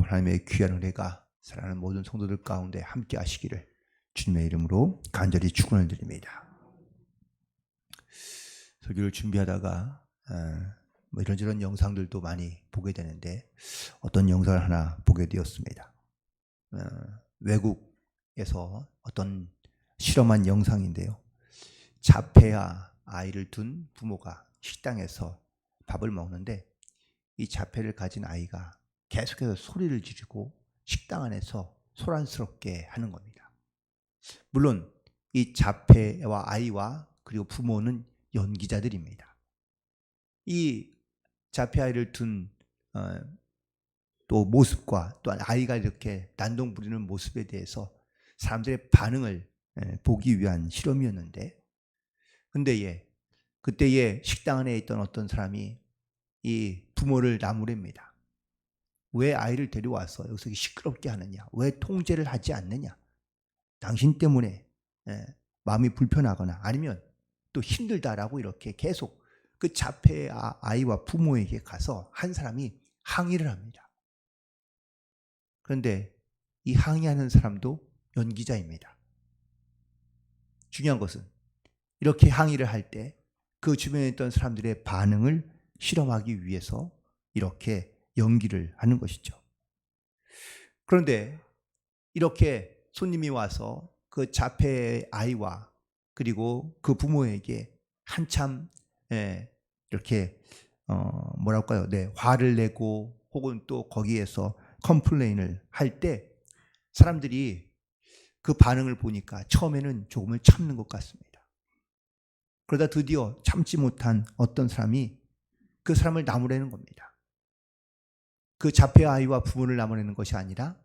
하나님의 귀한 은혜가 사랑하는 모든 성도들 가운데 함께 하시기를 주님의 이름으로 간절히 축원을 드립니다. 설교를 준비하다가 이런저런 영상들도 많이 보게 되는데 어떤 영상을 하나 보게 되었습니다. 외국에서 어떤 실험한 영상인데요. 자폐아 아이를 둔 부모가 식당에서 밥을 먹는데 이 자폐를 가진 아이가 계속해서 소리를 지르고 식당 안에서 소란스럽게 하는 겁니다. 물론 이 자폐와 아이와 그리고 부모는 연기자들입니다. 이 자폐 아이를 둔 또 모습과 또 아이가 이렇게 난동 부리는 모습에 대해서 사람들의 반응을 보기 위한 실험이었는데, 근데 그때에 식당 안에 있던 어떤 사람이 이 부모를 나무랍니다. 왜 아이를 데려와서 여기서 시끄럽게 하느냐? 왜 통제를 하지 않느냐? 당신 때문에 마음이 불편하거나 아니면 또 힘들다라고 이렇게 계속 그 자폐 아이와 부모에게 가서 한 사람이 항의를 합니다. 그런데 이 항의하는 사람도 연기자입니다. 중요한 것은 이렇게 항의를 할 때 그 주변에 있던 사람들의 반응을 실험하기 위해서 이렇게 연기를 하는 것이죠. 그런데 이렇게 손님이 와서 그 자폐 아이와 그리고 그 부모에게 한참 이렇게 뭐랄까요? 화를 내고 혹은 또 거기에서 컴플레인을 할 때 사람들이 그 반응을 보니까 처음에는 조금을 참는 것 같습니다. 그러다 드디어 참지 못한 어떤 사람이 그 사람을 나무라는 겁니다. 그 자폐 아이와 부모를 나무라는 것이 아니라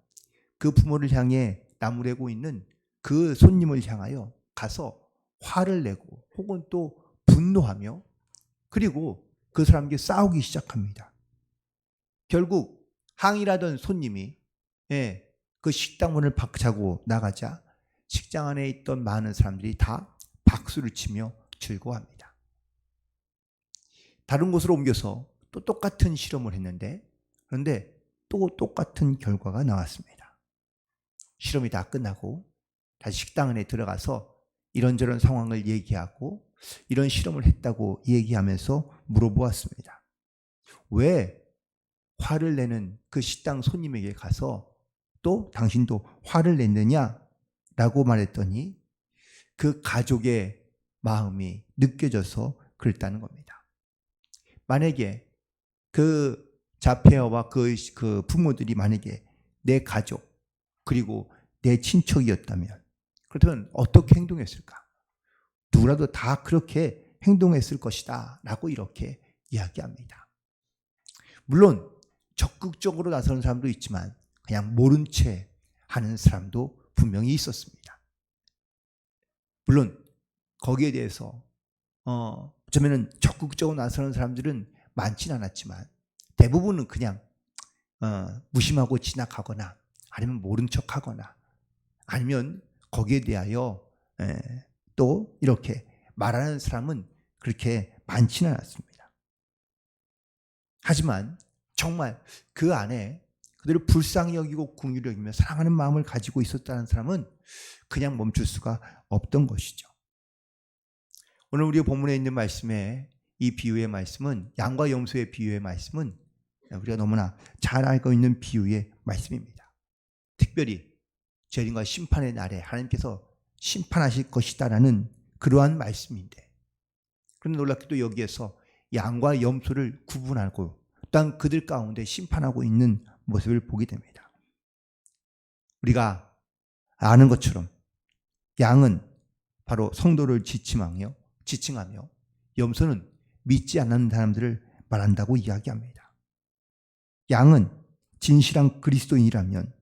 그 부모를 향해 나무래고 있는 그 손님을 향하여 가서 화를 내고 혹은 또 분노하며 그리고 그 사람에게 싸우기 시작합니다. 결국 항의라던 손님이 그 식당 문을 박차고 나가자 식당 안에 있던 많은 사람들이 다 박수를 치며 즐거워합니다. 다른 곳으로 옮겨서 또 똑같은 실험을 했는데 그런데 또 똑같은 결과가 나왔습니다. 실험이 다 끝나고 다시 식당 안에 들어가서 이런저런 상황을 얘기하고 이런 실험을 했다고 얘기하면서 물어보았습니다. 왜 화를 내는 그 식당 손님에게 가서 또 당신도 화를 냈느냐라고 말했더니 그 가족의 마음이 느껴져서 그랬다는 겁니다. 만약에 그 자폐아와 그 부모들이 만약에 내 가족 그리고 내 친척이었다면 그렇다면 어떻게 행동했을까? 누구라도 다 그렇게 행동했을 것이다 라고 이렇게 이야기합니다. 물론 적극적으로 나서는 사람도 있지만 그냥 모른 채 하는 사람도 분명히 있었습니다. 물론 거기에 대해서 어쩌면 적극적으로 나서는 사람들은 많지는 않았지만 대부분은 그냥 무심하고 지나가거나 아니면 모른 척하거나 아니면 거기에 대하여 또 이렇게 말하는 사람은 그렇게 많지는 않았습니다. 하지만 정말 그 안에 그들을 불쌍히 여기고 긍휼히 여기며 사랑하는 마음을 가지고 있었다는 사람은 그냥 멈출 수가 없던 것이죠. 오늘 우리 본문에 있는 말씀에 이 비유의 말씀은 양과 염소의 비유의 말씀은 우리가 너무나 잘 알고 있는 비유의 말씀입니다. 특별히 재림과 심판의 날에 하나님께서 심판하실 것이다라는 그러한 말씀인데 그런데 놀랍게도 여기에서 양과 염소를 구분하고 또한 그들 가운데 심판하고 있는 모습을 보게 됩니다. 우리가 아는 것처럼 양은 바로 성도를 지칭하며 염소는 믿지 않는 사람들을 말한다고 이야기합니다. 양은 진실한 그리스도인이라면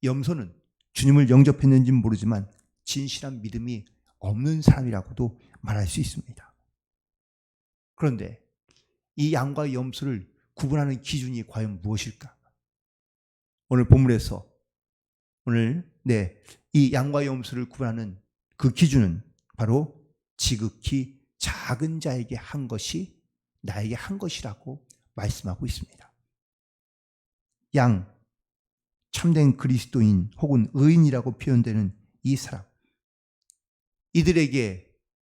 염소는 주님을 영접했는지는 모르지만 진실한 믿음이 없는 사람이라고도 말할 수 있습니다. 그런데 이 양과 염소를 구분하는 기준이 과연 무엇일까? 오늘 본문에서 이 양과 염소를 구분하는 그 기준은 바로 지극히 작은 자에게 한 것이 나에게 한 것이라고 말씀하고 있습니다. 양, 참된 그리스도인 혹은 의인이라고 표현되는 이 사람, 이들에게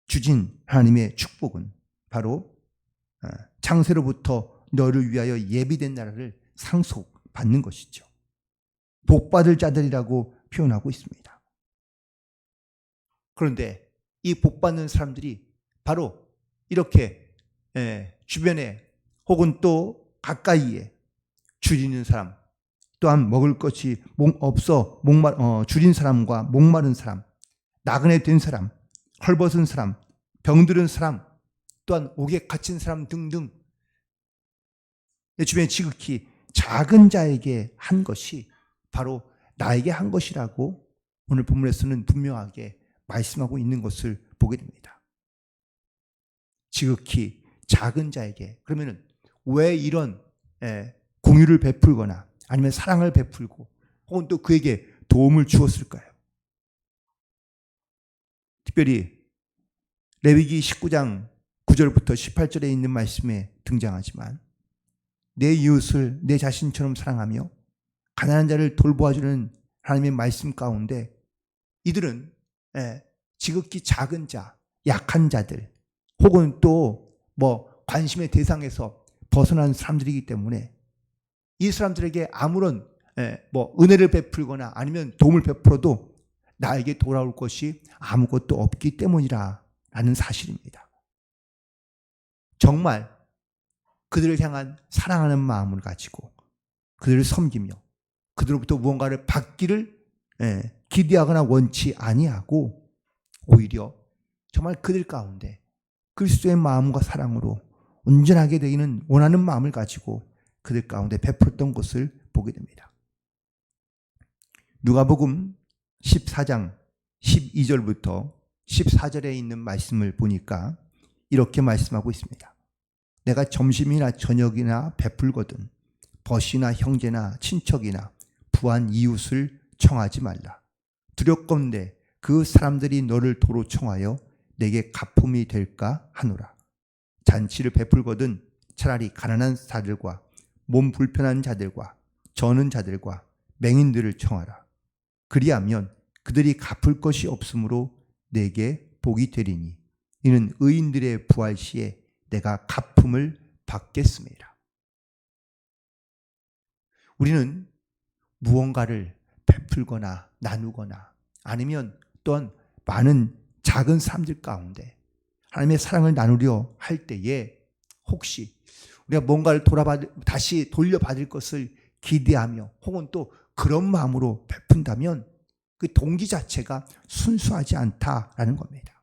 주신 하나님의 축복은 바로 창세로부터 너를 위하여 예비된 나라를 상속받는 것이죠. 복받을 자들이라고 표현하고 있습니다. 그런데 이 복받는 사람들이 바로 이렇게 주변에 혹은 또 가까이에 줄이는 사람, 또한 먹을 것이 없어 줄인 사람과 목마른 사람, 나그네 된 사람, 헐벗은 사람, 병들은 사람, 또한 옥에 갇힌 사람 등등 내 주변에 지극히 작은 자에게 한 것이 바로 나에게 한 것이라고 오늘 본문에서는 분명하게 말씀하고 있는 것을 보게 됩니다. 지극히 작은 자에게. 그러면은 왜 이런 공유를 베풀거나 아니면 사랑을 베풀고 혹은 또 그에게 도움을 주었을까요? 특별히 레위기 19장 9절부터 18절에 있는 말씀에 등장하지만 내 이웃을 내 자신처럼 사랑하며 가난한 자를 돌보아주는 하나님의 말씀 가운데 이들은 지극히 작은 자, 약한 자들 혹은 또 관심의 대상에서 벗어난 사람들이기 때문에 이 사람들에게 아무런 은혜를 베풀거나 아니면 도움을 베풀어도 나에게 돌아올 것이 아무것도 없기 때문이라는 사실입니다. 정말 그들을 향한 사랑하는 마음을 가지고 그들을 섬기며 그들로부터 무언가를 받기를 기대하거나 원치 아니하고 오히려 정말 그들 가운데 그리스도의 마음과 사랑으로 온전하게 되기는 원하는 마음을 가지고 그들 가운데 베풀었던 것을 보게 됩니다. 누가복음 14장 12절부터 14절에 있는 말씀을 보니까 이렇게 말씀하고 있습니다. 내가 점심이나 저녁이나 베풀거든 벗이나 형제나 친척이나 부한 이웃을 청하지 말라. 두렵건대 그 사람들이 너를 도로 청하여 내게 가품이 될까 하노라. 잔치를 베풀거든 차라리 가난한 자들과 몸 불편한 자들과 저는 자들과 맹인들을 청하라. 그리하면 그들이 갚을 것이 없으므로 내게 복이 되리니 이는 의인들의 부활 시에 내가 갚음을 받겠습니다. 우리는 무언가를 베풀거나 나누거나 아니면 또한 많은 작은 사람들 가운데 하나님의 사랑을 나누려 할 때에 혹시 우리가 뭔가를 다시 돌려받을 것을 기대하며 혹은 또 그런 마음으로 베푼다면 그 동기 자체가 순수하지 않다라는 겁니다.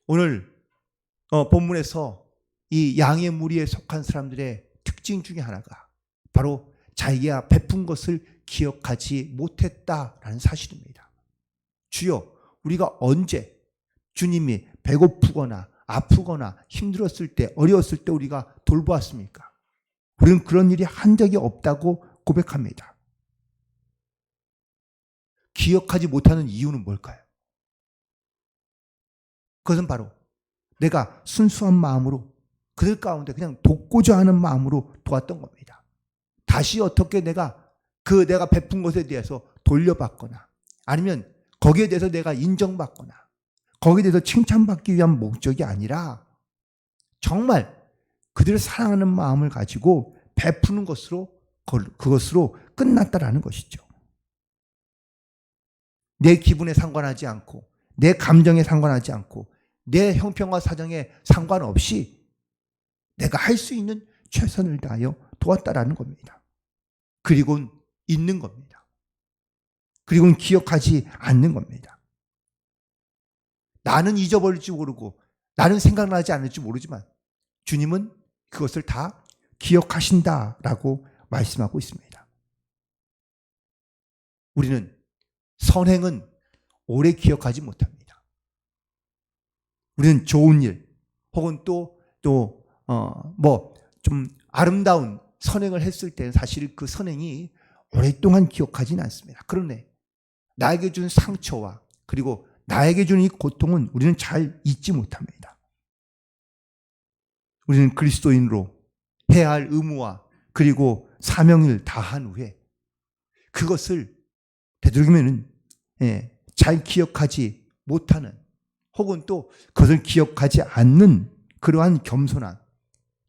오늘 본문에서 이 양의 무리에 속한 사람들의 특징 중에 하나가 바로 자기가 베푼 것을 기억하지 못했다라는 사실입니다. 주여, 우리가 언제 주님이 배고프거나 아프거나 힘들었을 때, 어려웠을 때 우리가 돌보았습니까? 우리는 그런 일이 한 적이 없다고 고백합니다. 기억하지 못하는 이유는 뭘까요? 그것은 바로 내가 순수한 마음으로 그들 가운데 그냥 돕고자 하는 마음으로 도왔던 겁니다. 다시 어떻게 내가 베푼 것에 대해서 돌려받거나 아니면 거기에 대해서 내가 인정받거나 거기에 대해서 칭찬받기 위한 목적이 아니라 정말 그들을 사랑하는 마음을 가지고 베푸는 것으로 그것으로 끝났다라는 것이죠. 내 기분에 상관하지 않고 내 감정에 상관하지 않고 내 형편과 사정에 상관없이 내가 할 수 있는 최선을 다하여 도왔다라는 겁니다. 그리고는 잊는 겁니다. 그리고는 기억하지 않는 겁니다. 나는 잊어버릴지 모르고 나는 생각나지 않을지 모르지만 주님은 그것을 다 기억하신다라고 말씀하고 있습니다. 우리는 선행은 오래 기억하지 못합니다. 우리는 좋은 일 혹은 좀 아름다운 선행을 했을 때는 사실 그 선행이 오랫동안 기억하지는 않습니다. 그런데 나에게 준 상처와 그리고 나에게 준 이 고통은 우리는 잘 잊지 못합니다. 우리는 그리스도인으로 해야 할 의무와 그리고 사명을 다한 후에 그것을 되도록이면 잘 기억하지 못하는 혹은 또 그것을 기억하지 않는 그러한 겸손한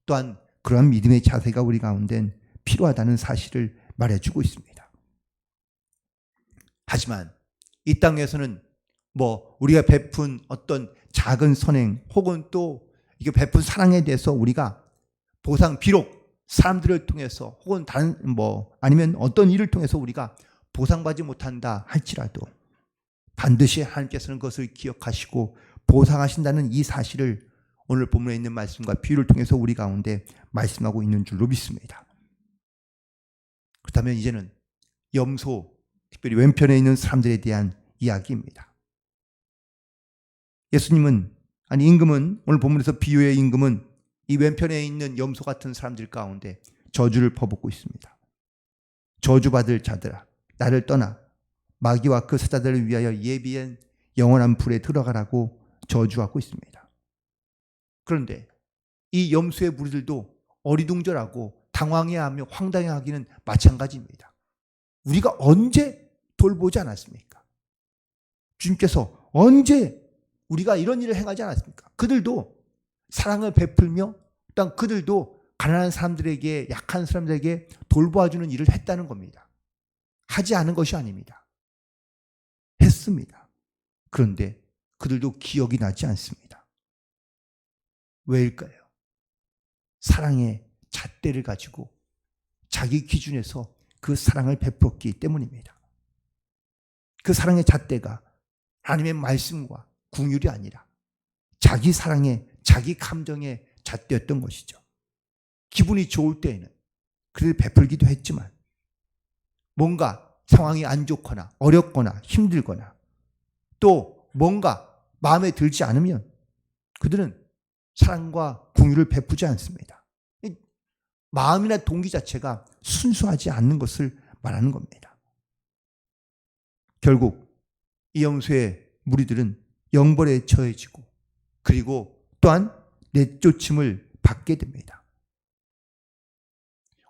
또한 그러한 믿음의 자세가 우리 가운데 필요하다는 사실을 말해주고 있습니다. 하지만 이 땅에서는 우리가 베푼 어떤 작은 선행 혹은 또 이게 베푼 사랑에 대해서 우리가 비록 사람들을 통해서 혹은 다른 아니면 어떤 일을 통해서 우리가 보상받지 못한다 할지라도 반드시 하나님께서는 그것을 기억하시고 보상하신다는 이 사실을 오늘 본문에 있는 말씀과 비유를 통해서 우리 가운데 말씀하고 있는 줄로 믿습니다. 그렇다면 이제는 염소, 특별히 왼편에 있는 사람들에 대한 이야기입니다. 임금은 오늘 본문에서 비유의 임금은 이 왼편에 있는 염소 같은 사람들 가운데 저주를 퍼붓고 있습니다. 저주받을 자들아, 나를 떠나 마귀와 그 사자들을 위하여 예비한 영원한 불에 들어가라고 저주하고 있습니다. 그런데 이 염소의 무리들도 어리둥절하고 당황해하며 황당해하기는 마찬가지입니다. 우리가 언제 돌보지 않았습니까? 주님께서 언제 우리가 이런 일을 행하지 않았습니까? 그들도 사랑을 베풀며 또한 그들도 가난한 사람들에게 약한 사람들에게 돌보아주는 일을 했다는 겁니다. 하지 않은 것이 아닙니다. 했습니다. 그런데 그들도 기억이 나지 않습니다. 왜일까요? 사랑의 잣대를 가지고 자기 기준에서 그 사랑을 베풀었기 때문입니다. 그 사랑의 잣대가 하나님의 말씀과 긍휼이 아니라 자기 사랑의 자기 감정의 잣대였던 것이죠. 기분이 좋을 때에는 그를 베풀기도 했지만 뭔가 상황이 안 좋거나 어렵거나 힘들거나 또 뭔가 마음에 들지 않으면 그들은 사랑과 긍휼을 베푸지 않습니다. 마음이나 동기 자체가 순수하지 않는 것을 말하는 겁니다. 결국 이 염소의 무리들은 영벌에 처해지고 그리고 또한 내쫓임을 받게 됩니다.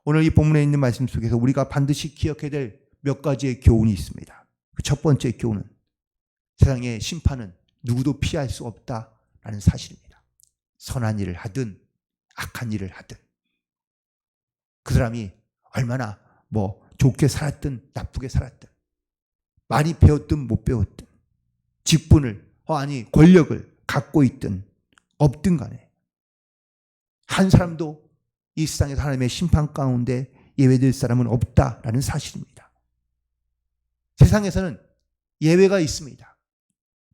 오늘 이 본문에 있는 말씀 속에서 우리가 반드시 기억해야 될 몇 가지의 교훈이 있습니다. 첫 번째 교훈은 세상의 심판은 누구도 피할 수 없다라는 사실입니다. 선한 일을 하든 악한 일을 하든 그 사람이 얼마나 좋게 살았든 나쁘게 살았든 많이 배웠든 못 배웠든 직분을 권력을 갖고 있든 없든 간에 한 사람도 이 세상에서 하나님의 심판 가운데 예외될 사람은 없다라는 사실입니다. 세상에서는 예외가 있습니다.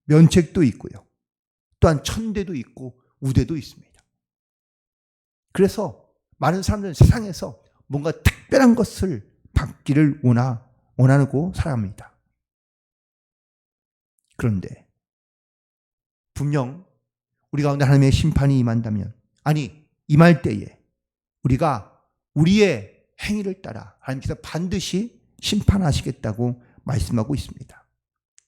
면책도 있고요. 또한 천대도 있고 우대도 있습니다. 그래서 많은 사람들은 세상에서 뭔가 특별한 것을 받기를 원하고 살아갑니다. 그런데 분명 우리 가운데 하나님의 심판이 임한다면 임할 때에 우리가 우리의 행위를 따라 하나님께서 반드시 심판하시겠다고 말씀하고 있습니다.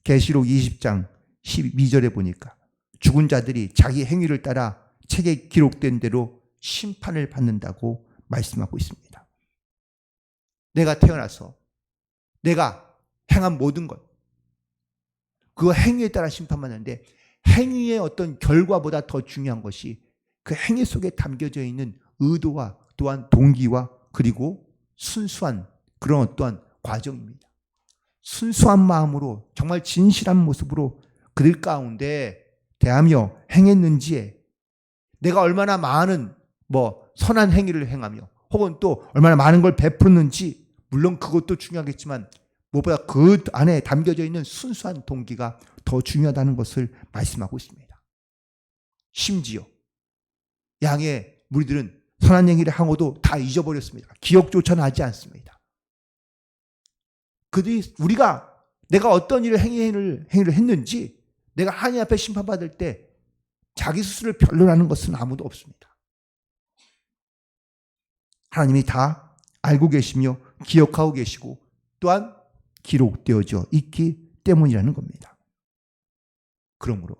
계시록 20장 12절에 보니까 죽은 자들이 자기 행위를 따라 책에 기록된 대로 심판을 받는다고 말씀하고 있습니다. 내가 태어나서 내가 행한 모든 것 그 행위에 따라 심판받는데 행위의 어떤 결과보다 더 중요한 것이 그 행위 속에 담겨져 있는 의도와 또한 동기와 그리고 순수한 그런 어떠한 과정입니다. 순수한 마음으로 정말 진실한 모습으로 그들 가운데 대하며 행했는지에 내가 얼마나 많은 선한 행위를 행하며 혹은 또 얼마나 많은 걸 베풀었는지 물론 그것도 중요하겠지만 무엇보다 그 안에 담겨져 있는 순수한 동기가 더 중요하다는 것을 말씀하고 있습니다. 심지어 양의 무리들은 선한 행위를 하고도 다 잊어버렸습니다. 기억조차 나지 않습니다. 그들이 내가 어떤 행위를 했는지 내가 하나님 앞에 심판받을 때 자기 스스로를 변론하는 것은 아무도 없습니다. 하나님이 다 알고 계시며 기억하고 계시고 또한 기록되어져 있기 때문이라는 겁니다. 그러므로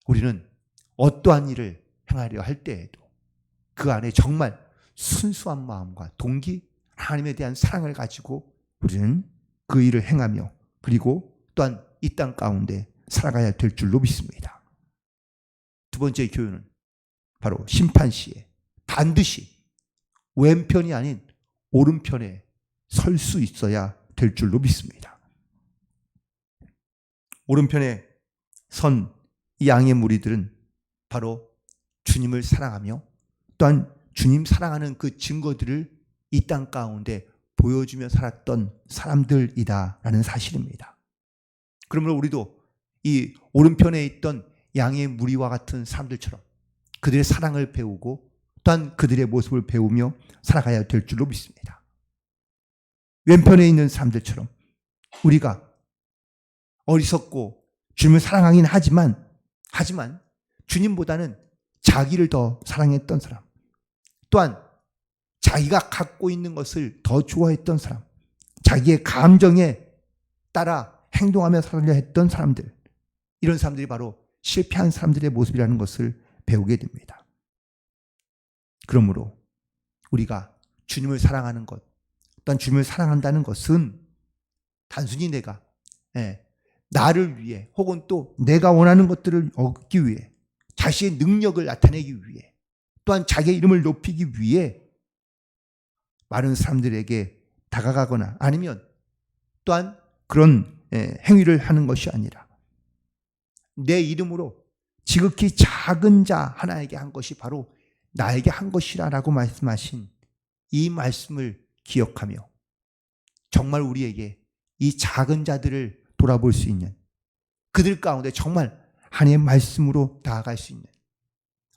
우리는 어떠한 일을 행하려 할 때에도 그 안에 정말 순수한 마음과 동기, 하나님에 대한 사랑을 가지고 우리는 그 일을 행하며 그리고 또한 이 땅 가운데 살아가야 될 줄로 믿습니다. 두 번째 교훈은 바로 심판 시에 반드시 왼편이 아닌 오른편에 설 수 있어야 될 줄로 믿습니다. 오른편에 선 이 양의 무리들은 바로 주님을 사랑하며 또한 주님 사랑하는 그 증거들을 이 땅 가운데 보여주며 살았던 사람들이다라는 사실입니다. 그러므로 우리도 이 오른편에 있던 양의 무리와 같은 사람들처럼 그들의 사랑을 배우고 또한 그들의 모습을 배우며 살아가야 될 줄로 믿습니다. 왼편에 있는 사람들처럼 우리가 어리석고 주님을 사랑하긴 하지만 주님보다는 자기를 더 사랑했던 사람, 또한 자기가 갖고 있는 것을 더 좋아했던 사람, 자기의 감정에 따라 행동하며 살려 했던 사람들, 이런 사람들이 바로 실패한 사람들의 모습이라는 것을 배우게 됩니다. 그러므로 우리가 주님을 사랑하는 것, 또한 주님을 사랑한다는 것은 단순히 내가 나를 위해 혹은 또 내가 원하는 것들을 얻기 위해 자신의 능력을 나타내기 위해 또한 자기의 이름을 높이기 위해 많은 사람들에게 다가가거나 아니면 또한 그런 행위를 하는 것이 아니라 내 이름으로 지극히 작은 자 하나에게 한 것이 바로 나에게 한 것이라고 말씀하신 이 말씀을 기억하며 정말 우리에게 이 작은 자들을 돌아볼 수 있는, 그들 가운데 정말 하나님의 말씀으로 나아갈 수 있는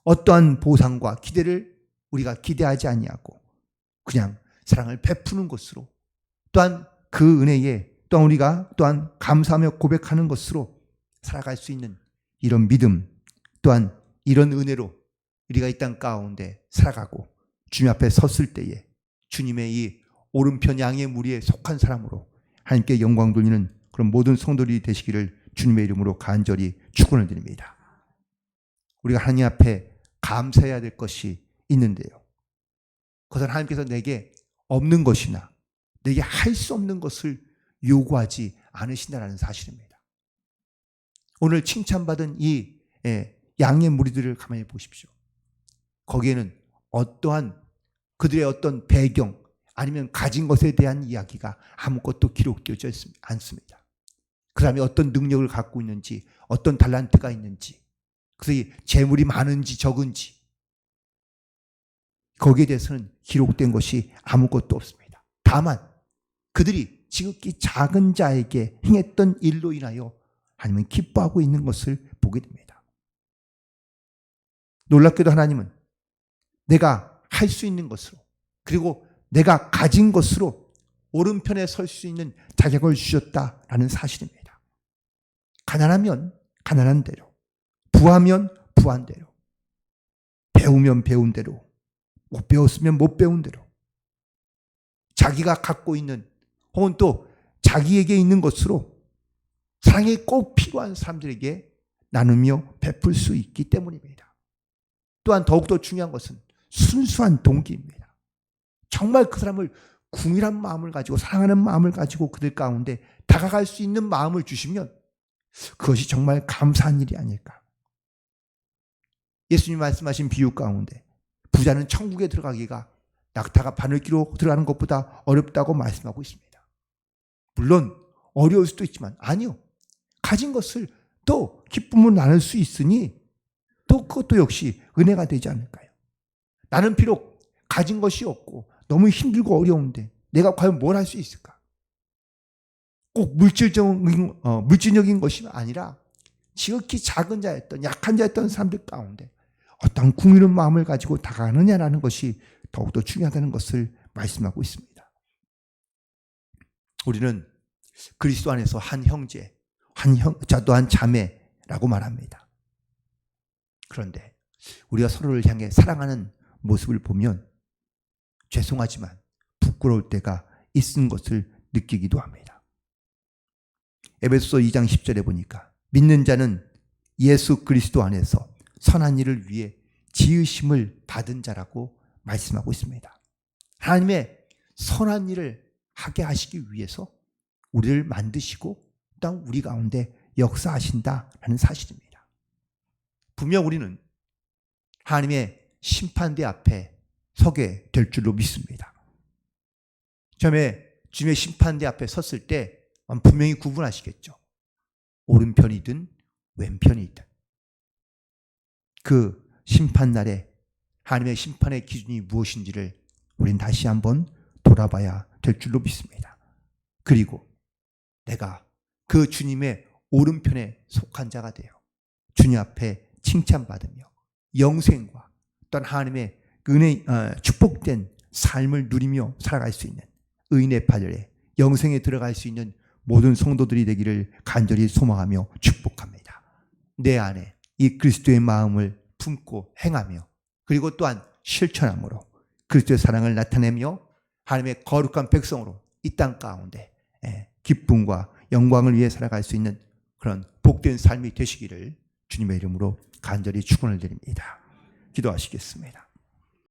어떠한 보상과 기대를 우리가 기대하지 아니하고 그냥 사랑을 베푸는 것으로, 또한 그 은혜에 또한 우리가 또한 감사하며 고백하는 것으로 살아갈 수 있는 이런 믿음, 또한 이런 은혜로 우리가 이 땅 가운데 살아가고 주님 앞에 섰을 때에 주님의 이 오른편 양의 무리에 속한 사람으로 하나님께 영광 돌리는 그런 모든 성도들이 되시기를 주님의 이름으로 간절히 축원을 드립니다. 우리가 하나님 앞에 감사해야 될 것이 있는데요, 그것은 하나님께서 내게 없는 것이나 내게 할 수 없는 것을 요구하지 않으신다는 사실입니다. 오늘 칭찬받은 이 양의 무리들을 가만히 보십시오. 거기에는 어떠한 그들의 어떤 배경 아니면 가진 것에 대한 이야기가 아무것도 기록되어 있지 않습니다. 그 다음에 어떤 능력을 갖고 있는지, 어떤 달란트가 있는지, 그래서 재물이 많은지 적은지 거기에 대해서는 기록된 것이 아무것도 없습니다. 다만 그들이 지극히 작은 자에게 행했던 일로 인하여 하나님은 기뻐하고 있는 것을 보게 됩니다. 놀랍게도 하나님은 내가 할 수 있는 것으로 그리고 내가 가진 것으로 오른편에 설 수 있는 자격을 주셨다라는 사실입니다. 가난하면 가난한 대로, 부하면 부한 대로, 배우면 배운 대로, 못 배웠으면 못 배운 대로 자기가 갖고 있는 혹은 또 자기에게 있는 것으로 사랑이 꼭 필요한 사람들에게 나누며 베풀 수 있기 때문입니다. 또한 더욱더 중요한 것은 순수한 동기입니다. 정말 그 사람을 궁일한 마음을 가지고 사랑하는 마음을 가지고 그들 가운데 다가갈 수 있는 마음을 주시면 그것이 정말 감사한 일이 아닐까. 예수님 말씀하신 비유 가운데 부자는 천국에 들어가기가 낙타가 바늘기로 들어가는 것보다 어렵다고 말씀하고 있습니다. 물론 어려울 수도 있지만 아니요. 가진 것을 또 기쁨을 나눌 수 있으니 또 그것도 역시 은혜가 되지 않을까요? 나는 비록 가진 것이 없고 너무 힘들고 어려운데 내가 과연 뭘 할 수 있을까? 꼭 물질적인 것이 아니라 지극히 작은 자였던 약한 자였던 사람들 가운데 어떤 궁리는 마음을 가지고 다가가느냐라는 것이 더욱더 중요하다는 것을 말씀하고 있습니다. 우리는 그리스도 안에서 한 형제, 또 한 자매라고 말합니다. 그런데 우리가 서로를 향해 사랑하는 모습을 보면 죄송하지만 부끄러울 때가 있는 것을 느끼기도 합니다. 에베소서 2장 10절에 보니까 믿는 자는 예수 그리스도 안에서 선한 일을 위해 지으심을 받은 자라고 말씀하고 있습니다. 하나님의 선한 일을 하게 하시기 위해서 우리를 만드시고 또한 우리 가운데 역사하신다라는 사실입니다. 분명 우리는 하나님의 심판대 앞에 서게 될 줄로 믿습니다. 처음에 주님의 심판대 앞에 섰을 때 분명히 구분하시겠죠. 오른편이든 왼편이든. 그 심판날에 하나님의 심판의 기준이 무엇인지를 우린 다시 한번 돌아봐야 될 줄로 믿습니다. 그리고 내가 그 주님의 오른편에 속한 자가 되어 주님 앞에 칭찬받으며 영생과 또한 하나님의 은혜, 축복된 삶을 누리며 살아갈 수 있는 의인의 파들에 영생에 들어갈 수 있는 모든 성도들이 되기를 간절히 소망하며 축복합니다. 내 안에 이 그리스도의 마음을 품고 행하며 그리고 또한 실천함으로 그리스도의 사랑을 나타내며 하나님의 거룩한 백성으로 이 땅 가운데 기쁨과 영광을 위해 살아갈 수 있는 그런 복된 삶이 되시기를 주님의 이름으로 간절히 축원을 드립니다. 기도하시겠습니다.